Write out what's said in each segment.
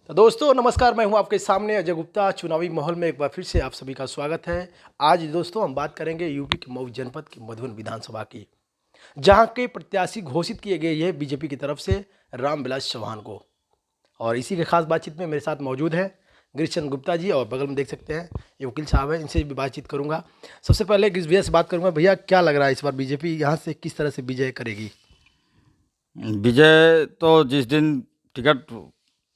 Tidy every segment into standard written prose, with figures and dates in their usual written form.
तो दोस्तों नमस्कार, मैं हूं आपके सामने अजय गुप्ता। चुनावी माहौल में एक बार फिर से आप सभी का स्वागत है। आज दोस्तों हम बात करेंगे यूपी के मऊ जनपद की मधुबन विधानसभा की, जहां के प्रत्याशी घोषित किए गए हैं बीजेपी की तरफ से रामविलास चौहान को। और इसी के खास बातचीत में मेरे साथ मौजूद है गिरीशचंद्र गुप्ता जी, और बगल में देख सकते हैं ये वकील साहब हैं, इनसे भी बातचीत करूंगा। सबसे पहले गिरीश भैया से बात करूंगा। भैया, क्या लग रहा है इस बार बीजेपी यहाँ से किस तरह से विजय करेगी? विजय तो जिस दिन टिकट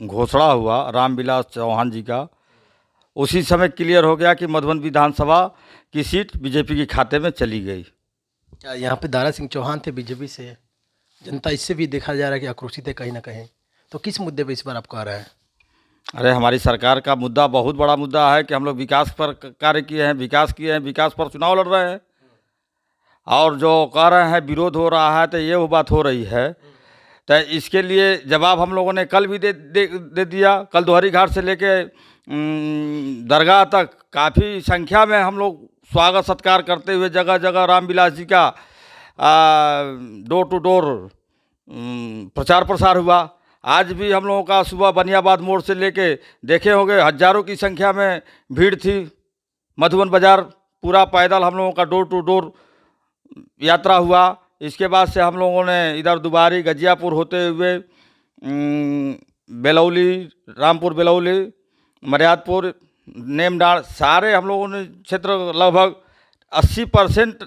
घोषणा हुआ रामविलास चौहान जी का, उसी समय क्लियर हो गया कि मधुबन विधानसभा की सीट बीजेपी के खाते में चली गई। क्या यहाँ पे दारा सिंह चौहान थे बीजेपी से? जनता इससे भी देखा जा रहा है कि आक्रोशित है कहीं ना कहीं। तो किस मुद्दे पे इस बार आपको आ रहा है? अरे हमारी सरकार का मुद्दा बहुत बड़ा मुद्दा है कि हम लोग विकास पर कार्य किए हैं, विकास किए हैं, विकास पर चुनाव लड़ रहे हैं। और जो कह रहे हैं विरोध हो रहा है, तो ये वो बात हो रही है। तो इसके लिए जवाब हम लोगों ने कल भी दे दिया। कल दोहरी घाट से लेके दरगाह तक काफ़ी संख्या में हम लोग स्वागत सत्कार करते हुए जगह जगह रामविलास जी का डोर टू डोर प्रचार प्रसार हुआ। आज भी हम लोगों का सुबह बनियाबाद मोड़ से लेके देखे होंगे हजारों की संख्या में भीड़ थी। मधुबन बाज़ार पूरा पैदल हम लोगों का डोर टू डोर यात्रा हुआ। इसके बाद से हम लोगों ने इधर दुबारी गजियापुर होते हुए बेलौली, रामपुर बेलौली, मर्यादपुर, नेमडाढ़, सारे हम लोगों ने क्षेत्र लगभग 80%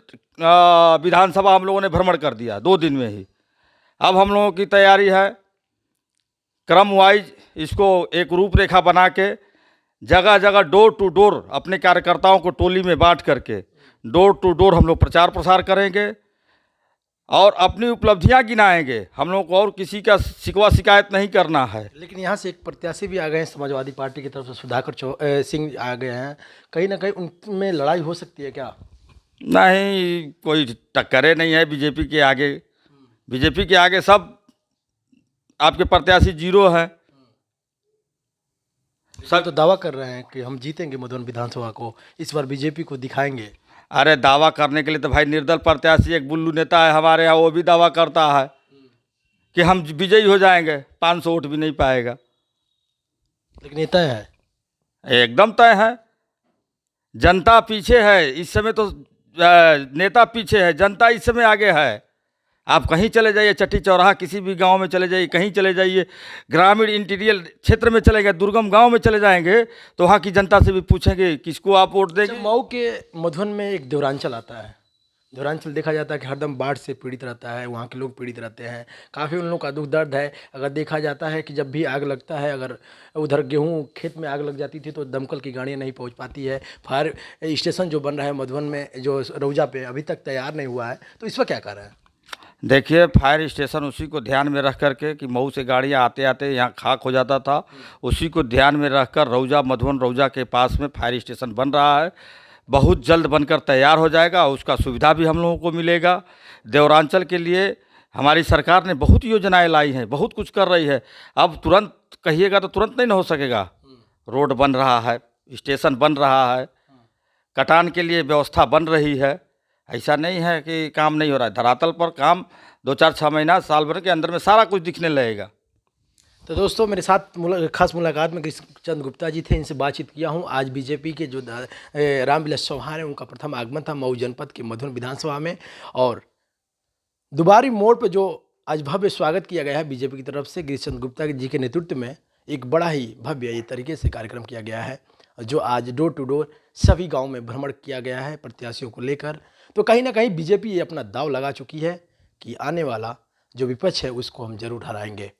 विधानसभा हम लोगों ने भ्रमण कर दिया 2 दिन में ही। अब हम लोगों की तैयारी है क्रम वाइज इसको एक रूपरेखा बना के जगह जगह डोर टू डोर अपने कार्यकर्ताओं को टोली में बांट करके डोर टू डोर हम लोग प्रचार प्रसार करेंगे और अपनी उपलब्धियां गिनाएंगे। हम लोग को और किसी का शिकवा शिकायत नहीं करना है। लेकिन यहाँ से एक प्रत्याशी भी आ गए हैं समाजवादी पार्टी की तरफ से, सुधाकर सिंह आ गए हैं। कहीं ना कहीं उनमें लड़ाई हो सकती है क्या? नहीं, कोई टक्करे नहीं है बीजेपी के आगे। बीजेपी के आगे सब आपके प्रत्याशी जीरो है। सब तो दावा कर रहे हैं कि हम जीतेंगे मधुबन विधानसभा को, इस बार बीजेपी को दिखाएंगे। अरे दावा करने के लिए तो भाई निर्दल प्रत्याशी एक बुल्लू नेता है हमारे यहाँ, वो भी दावा करता है कि हम विजयी हो जाएंगे, 500 वोट भी नहीं पाएगा। लेकिन ये तय है? एकदम तय है। जनता पीछे है इस समय तो नेता पीछे है, जनता इस समय आगे है। आप कहीं चले जाइए, चट्टी चौराहा किसी भी गांव में चले जाइए, कहीं चले जाइए, ग्रामीण इंटीरियर क्षेत्र में चले गए, दुर्गम गांव में चले जाएंगे तो वहाँ की जनता से भी पूछेंगे किसको आप वोट देंगे। मऊ के मधुबन में एक देवरांचल आता है। देवरांचल देखा जाता है कि हरदम बाढ़ से पीड़ित रहता है, वहाँ के लोग पीड़ित रहते हैं, काफ़ी उन लोगों का दुख दर्द है। अगर देखा जाता है कि जब भी आग लगता है, अगर उधर गेहूं खेत में आग लग जाती थी तो दमकल की गाड़ियाँ नहीं पहुँच पाती है। फायर स्टेशन जो बन रहा है मधुबन में, जो रौजा पे अभी तक तैयार नहीं हुआ है, तो इस पर क्या कर रहे हैं? देखिए, फायर स्टेशन उसी को ध्यान में रख करके कि मऊ से गाड़ियाँ आते आते यहाँ खाक हो जाता था, उसी को ध्यान में रखकर रौजा, मधुबन रौजा के पास में फायर स्टेशन बन रहा है। बहुत जल्द बनकर तैयार हो जाएगा, उसका सुविधा भी हम लोगों को मिलेगा। देवरांचल के लिए हमारी सरकार ने बहुत योजनाएं लाई हैं, बहुत कुछ कर रही है। अब तुरंत कहिएगा तो तुरंत नहीं ना हो सकेगा। रोड बन रहा है, स्टेशन बन रहा है, कटान के लिए व्यवस्था बन रही है। ऐसा नहीं है कि काम नहीं हो रहा है। धरातल पर काम 2-4-6 महीना साल भर के अंदर में सारा कुछ दिखने लगेगा। तो दोस्तों मेरे साथ खास मुलाकात में गिरीशचंद्र गुप्ता जी थे, इनसे बातचीत किया हूँ। आज बीजेपी के जो रामविलास चौहान है, उनका प्रथम आगमन था मऊ जनपद के मधुबन विधानसभा में, और दुबारी मोड़ पर जो आज भव्य स्वागत किया गया है बीजेपी की तरफ से गिरीशचंद्र गुप्ता जी के नेतृत्व में, एक बड़ा ही भव्य ये तरीके से कार्यक्रम किया गया है, जो आज डोर टू डोर सभी गाँव में भ्रमण किया गया है प्रत्याशियों को लेकर। तो कहीं ना कहीं बीजेपी ये अपना दाव लगा चुकी है कि आने वाला जो विपक्ष है उसको हम जरूर हराएंगे।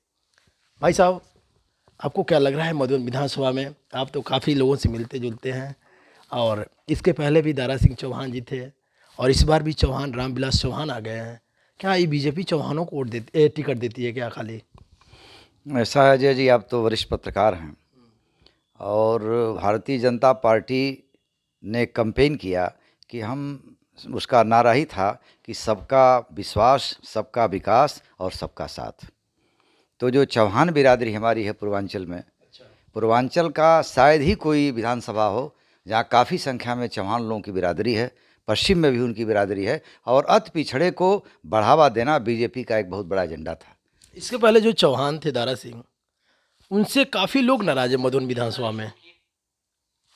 भाई साहब, आपको क्या लग रहा है मधुबन विधानसभा में? आप तो काफ़ी लोगों से मिलते जुलते हैं, और इसके पहले भी दारा सिंह चौहान जी थे, और इस बार भी चौहान रामविलास चौहान आ गए हैं। क्या ये बीजेपी चौहानों को टिकट देती है क्या खाली? ऐसा है अजय जी, आप तो वरिष्ठ पत्रकार हैं और भारतीय जनता पार्टी ने कैंपेन किया कि हम, उसका नारा ही था कि सबका विश्वास, सबका विकास और सबका साथ। तो जो चौहान बिरादरी हमारी है पूर्वांचल में, पूर्वांचल का शायद ही कोई विधानसभा हो जहाँ काफ़ी संख्या में चौहान लोगों की बिरादरी है। पश्चिम में भी उनकी बिरादरी है, और अति पिछड़े को बढ़ावा देना बीजेपी का एक बहुत बड़ा एजेंडा था। इसके पहले जो चौहान थे दारा सिंह, उनसे काफ़ी लोग नाराज है मधुबन विधानसभा में।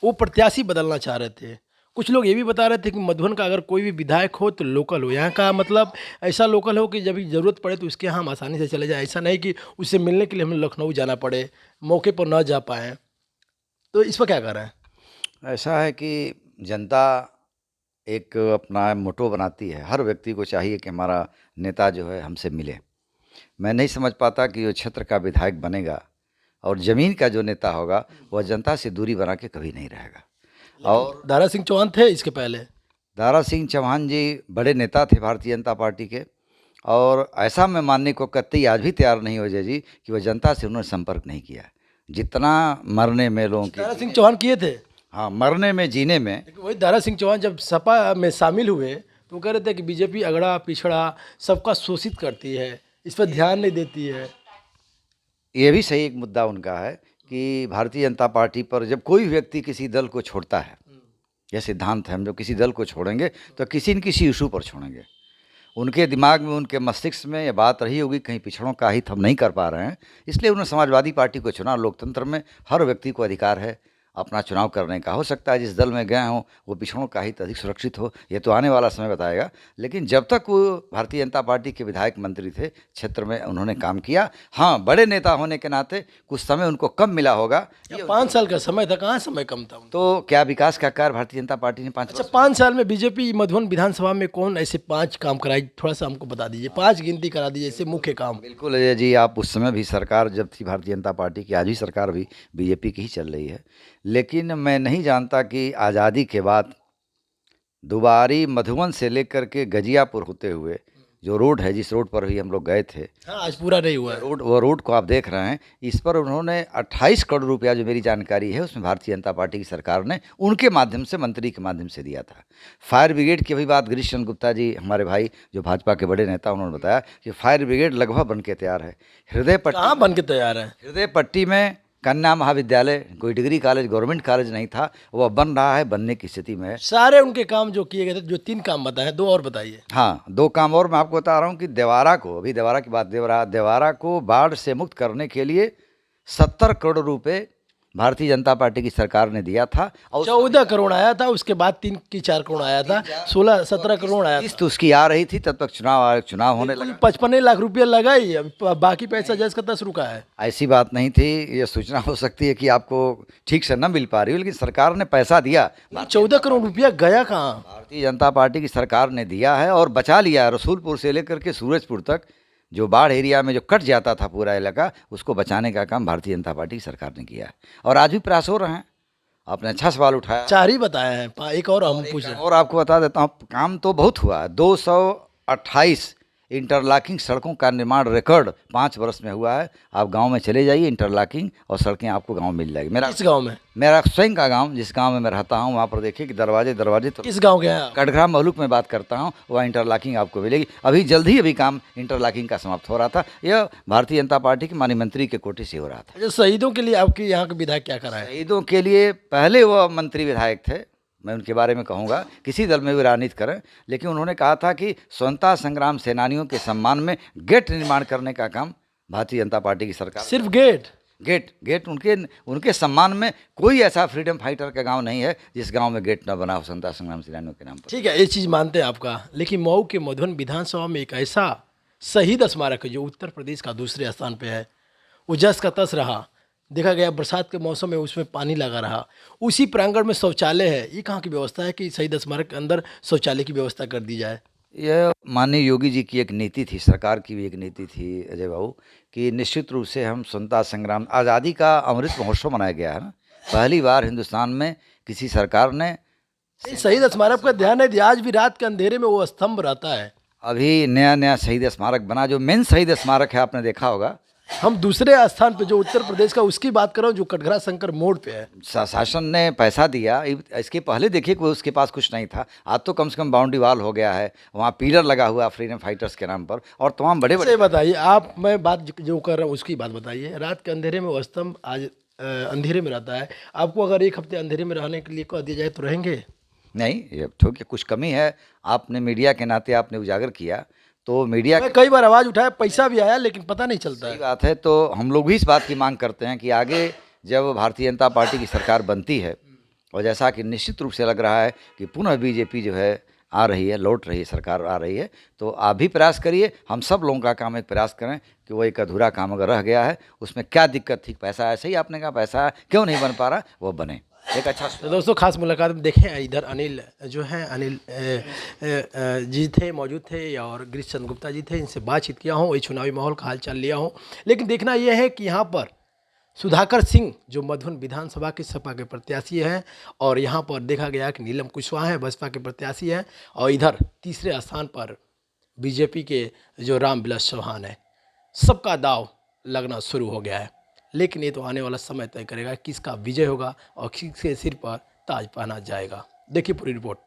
वो प्रत्याशी बदलना चाह रहे थे। कुछ लोग ये भी बता रहे थे कि मधुबन का अगर कोई भी विधायक हो तो लोकल हो, यहाँ का मतलब ऐसा लोकल हो कि जब भी ज़रूरत पड़े तो उसके यहाँ हम आसानी से चले जाएँ। ऐसा नहीं कि उससे मिलने के लिए हमें लखनऊ जाना पड़े, मौके पर ना जा पाएँ। तो इस पर क्या कह रहे हैं? ऐसा है कि जनता एक अपना मोटो बनाती है, हर व्यक्ति को चाहिए कि हमारा नेता जो है हमसे मिले। मैं नहीं समझ पाता कि वो क्षेत्र का विधायक बनेगा और ज़मीन का जो नेता होगा वह जनता से दूरी बना के कभी नहीं रहेगा। और दारा सिंह चौहान थे इसके पहले। दारा सिंह चौहान जी बड़े नेता थे भारतीय जनता पार्टी के, और ऐसा मैं मानने को कतई आज भी तैयार नहीं हो जाए जी कि वह जनता से उन्होंने संपर्क नहीं किया। जितना मरने में लोगों दारा की, सिंह चौहान किए थे। हाँ, मरने में जीने में, लेकिन वही दारा सिंह चौहान जब सपा में शामिल हुए तो वो कह रहे थे कि बीजेपी अगड़ा पिछड़ा सबका शोषित करती है, इस पर ध्यान नहीं देती है। ये भी सही एक मुद्दा उनका है कि भारतीय जनता पार्टी पर जब कोई व्यक्ति किसी दल को छोड़ता है, यह सिद्धांत है, हम जब किसी दल को छोड़ेंगे तो किसी न किसी इशू पर छोड़ेंगे। उनके दिमाग में, उनके मस्तिष्क में ये बात रही होगी कहीं पिछड़ों का हित हम नहीं कर पा रहे हैं, इसलिए उन्होंने समाजवादी पार्टी को चुना। लोकतंत्र में हर व्यक्ति को अधिकार है अपना चुनाव करने का। हो सकता है जिस दल में गए हों वो पिछड़ों का हित अधिक सुरक्षित हो, ये तो आने वाला समय बताएगा। लेकिन जब तक वो भारतीय जनता पार्टी के विधायक मंत्री थे, क्षेत्र में उन्होंने काम किया। हाँ, बड़े नेता होने के नाते कुछ समय उनको कम मिला होगा। 5 साल का समय था, कहाँ समय कम था उनका? तो क्या विकास का कार्य भारतीय जनता पार्टी ने 5 अच्छा, 5 साल में बीजेपी मधुबन विधानसभा में कौन ऐसे 5 काम कराई, थोड़ा सा हमको बता दीजिए। 5 गिनती करा दीजिए ऐसे मुख्य काम। बिल्कुल अजय जी, आप उस समय भी सरकार जब थी भारतीय जनता पार्टी की, आज भी सरकार भी बीजेपी की ही चल रही है। लेकिन मैं नहीं जानता कि आज़ादी के बाद दुबारी मधुबन से लेकर के गजियापुर होते हुए जो रोड है, जिस रोड पर भी हम लोग गए थे, हाँ, आज पूरा नहीं हुआ है। वो रोड को आप देख रहे हैं, इस पर उन्होंने 28 करोड़ रुपया, जो मेरी जानकारी है उसमें भारतीय जनता पार्टी की सरकार ने उनके माध्यम से, मंत्री के माध्यम से दिया था। फायर ब्रिगेड की भी बात गिरीश चंद्र गुप्ता जी, हमारे भाई जो भाजपा के बड़े नेता, उन्होंने बताया कि फायर ब्रिगेड लगभग बन के तैयार है। कहाँ बन के तैयार है? हृदय पट्टी में कन्या महाविद्यालय, कोई डिग्री कॉलेज, गवर्नमेंट कॉलेज नहीं था, वो अब बन रहा है, बनने की स्थिति में है। सारे उनके काम जो किए गए थे, जो 3 काम बताए, 2 और बताइए। हाँ, 2 काम और मैं आपको बता रहा हूँ कि देवारा को, अभी देवारा की बात, देवारा को बाढ़ से मुक्त करने के लिए 70 करोड़ रुपए भारतीय जनता पार्टी की सरकार ने दिया था। और 14 करोड़ आया था, उसके बाद 3 की 4 करोड़ आया था, 16-17 करोड़ आया था। किस्त उसकी आ रही थी, तब तक चुनाव होने लगा। 55 लाख रुपया लगा ही, अब बाकी पैसा जैसे का तैसे रुका है। ऐसी बात नहीं थी, ये सूचना हो सकती है कि आपको ठीक से न मिल पा रही हो, लेकिन सरकार ने पैसा दिया। 14 करोड़ रुपया गया कहाँ? भारतीय जनता पार्टी की सरकार ने दिया है और बचा लिया है। रसूलपुर से लेकर के सूरजपुर तक जो बाढ़ एरिया में जो कट जाता था पूरा इलाका, उसको बचाने का काम भारतीय जनता पार्टी की सरकार ने किया है और आज भी प्रयास हो रहे हैं। आपने अच्छा सवाल उठाया। 4 ही बताए हैं, एक और हम पूछे। और आपको बता देता हूँ, काम तो बहुत हुआ है। 228 इंटरलॉकिंग सड़कों का निर्माण रिकॉर्ड 5 वर्ष में हुआ है। आप गांव में चले जाइए, इंटरलॉकिंग और सड़कें आपको गांव में मिल जाएगी। किस गांव में? मेरा स्वयं का गांव, जिस गांव में मैं रहता हूं, वहां पर देखिए कि दरवाजे तो किस गांव के हैं आप? कटघरा महलूक में बात करता हूं, वहाँ इंटरलॉकिंग आपको मिलेगी। अभी जल्द ही अभी काम इंटरलॉकिंग का समाप्त हो रहा था। यह भारतीय जनता पार्टी के माननीय मंत्री के कोटे से हो रहा था। अच्छा, शहीदों के लिए आपके यहाँ के विधायक क्या करा है? शहीदों के लिए पहले वह मंत्री विधायक थे, मैं उनके बारे में कहूँगा, किसी दल में भी राजनीति करें, लेकिन उन्होंने कहा था कि स्वतंत्रता संग्राम सेनानियों के सम्मान में गेट निर्माण करने का काम भारतीय जनता पार्टी की सरकार। सिर्फ गेट उनके सम्मान में कोई ऐसा फ्रीडम फाइटर का गांव नहीं है जिस गांव में गेट न बना हो स्वतंत्रता संग्राम सेनानियों के नाम पर। ठीक है, ये चीज़ मानते हैं आपका, लेकिन मऊ के मधुबन विधानसभा में एक ऐसा शहीद स्मारक है जो उत्तर प्रदेश का दूसरे स्थान पे है। वो जस का तस रहा, देखा गया बरसात के मौसम में उसमें पानी लगा रहा। उसी प्रांगण में शौचालय है। ये कहाँ की व्यवस्था है कि शहीद स्मारक के अंदर शौचालय की व्यवस्था कर दी जाए? यह माननीय योगी जी की एक नीति थी, सरकार की भी एक नीति थी अजय बाबू, कि निश्चित रूप से हम स्वतंत्रता संग्राम, आज़ादी का अमृत महोत्सव मनाया गया है ना, पहली बार हिंदुस्तान में किसी सरकार ने। शहीद स्मारक का ध्यान है, आज भी रात के अंधेरे में वो स्तंभ रहता है। अभी नया शहीद स्मारक बना, जो मेन शहीद स्मारक है, आपने देखा होगा। हम दूसरे स्थान पे जो उत्तर प्रदेश का, उसकी बात कर रहा हूँ, जो कटघरा शंकर मोड़ पे है। शासन ने पैसा दिया। इसके पहले देखिए कि उसके पास कुछ नहीं था, आज तो कम से कम बाउंड्री वाल हो गया है, वहाँ पिलर लगा हुआ फ्रीडम फाइटर्स के नाम पर, और तमाम बड़े बड़े। बताइए आप, मैं बात जो कर रहा हूँ उसकी बात बताइए। रात के अंधेरे में वो स्तंभ आज अंधेरे में रहता है। आपको अगर 1 हफ्ते अंधेरे में रहने के लिए कह दिया जाए तो रहेंगे? नहीं, ये तो कि कुछ कमी है, आपने मीडिया के नाते आपने उजागर किया, तो मीडिया मैं कई बार आवाज़ उठाया, पैसा भी आया, लेकिन पता नहीं चलता सही है। बात है। तो हम लोग भी इस बात की मांग करते हैं कि आगे जब भारतीय जनता पार्टी की सरकार बनती है, और जैसा कि निश्चित रूप से लग रहा है कि पुनः बीजेपी जो है आ रही है, लौट रही है, सरकार आ रही है, तो आप भी प्रयास करिए, हम सब लोगों का काम है प्रयास करें कि वो एक अधूरा काम अगर रह गया है, उसमें क्या दिक्कत थी, पैसा ऐसे ही आपने कहा पैसा क्यों नहीं बन पा रहा, वो बने एक अच्छा। तो दोस्तों, खास मुलाकात में देखें इधर अनिल जो हैं, अनिल जी थे, मौजूद थे, और गिरीश चंद्र गुप्ता जी थे। इनसे बातचीत किया हूँ, वही चुनावी माहौल का हाल चाल लिया हूँ। लेकिन देखना यह है कि यहाँ पर सुधाकर सिंह जो मधुबन विधानसभा के सपा के प्रत्याशी हैं, और यहाँ पर देखा गया कि नीलम कुशवाहा हैं, बसपा के प्रत्याशी हैं, और इधर तीसरे स्थान पर बीजेपी के जो रामविलास चौहान है। सबका दाव लगना शुरू हो गया है, लेकिन ये तो आने वाला समय तय करेगा किसका विजय होगा और किसके सिर पर ताज पहना जाएगा। देखिए पूरी रिपोर्ट।